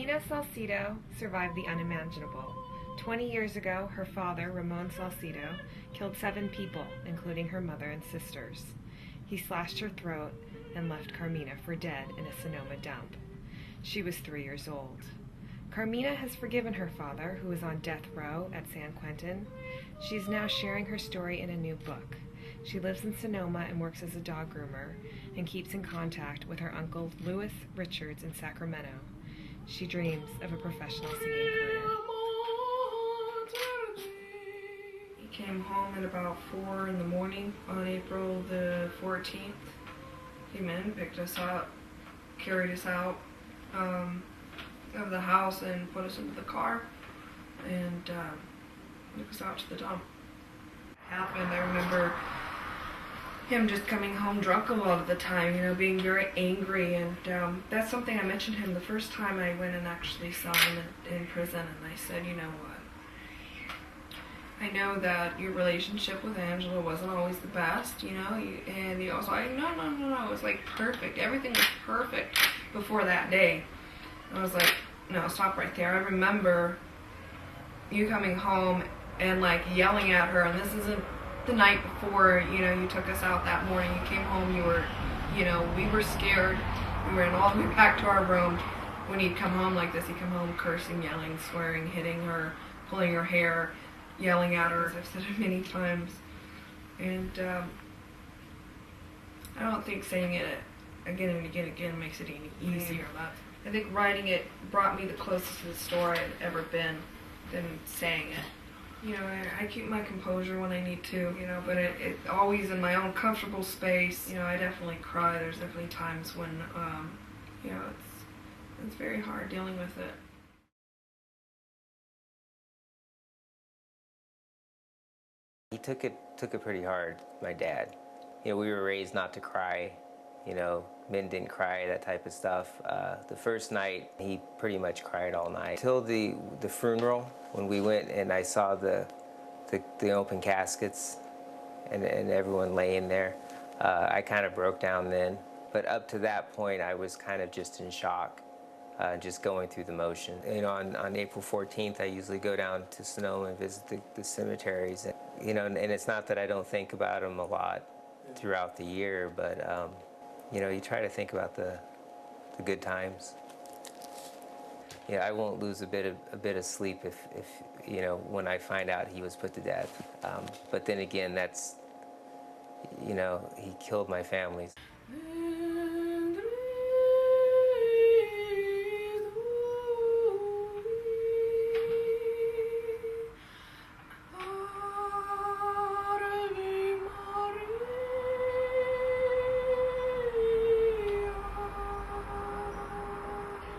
Carmina Salcido survived the unimaginable. 20 years ago, her father, Ramon Salcido, killed 7 people, including her mother and sisters. He slashed her throat and left Carmina for dead in a Sonoma dump. She was 3 years old. Carmina has forgiven her father, who is on death row at San Quentin. She is now sharing her story in a new book. She lives in Sonoma and works as a dog groomer and keeps in contact with her uncle Louis Richards in Sacramento. She dreams of a professional singing career. He came home at about 4 in the morning on April the 14th. Came in, picked us up, carried us out of the house and put us into the car and took us out to the dump. Happened, I remember him just coming home drunk a lot of the time, you know, being very angry, and that's something I mentioned to him the first time I went and actually saw him in prison, and I said, you know what, I know that your relationship with Angela wasn't always the best, you know, and he was like, no, it was like perfect, everything was perfect before that day. I was like, no, stop right there. I remember you coming home and like yelling at her, and this isn't the night before, you know, you took us out that morning. You came home, you were, you know, we were scared. We ran all the way back to our room. When he'd come home like this, he'd come home cursing, yelling, swearing, hitting her, pulling her hair, yelling at her, as I've said it many times. And I don't think saying it again and again makes it any easier. I think writing it brought me the closest to the story I've ever been than saying it. You know, I keep my composure when I need to, you know, but it always in my own comfortable space. You know, I definitely cry. There's definitely times when, you know, it's very hard dealing with it. He took it pretty hard, my dad. You know, we were raised not to cry. You know, men didn't cry, that type of stuff. The first night, he pretty much cried all night. Till the funeral, when we went and I saw the open caskets and everyone laying there, I kind of broke down then. But up to that point, I was kind of just in shock, just going through the motion. You know, on April 14th, I usually go down to Sonoma and visit the cemeteries. You know, and it's not that I don't think about them a lot throughout the year, but you know, you try to think about the good times. Yeah, I won't lose a bit of sleep if you know, when I find out he was put to death. But then again, that's, you know, he killed my family.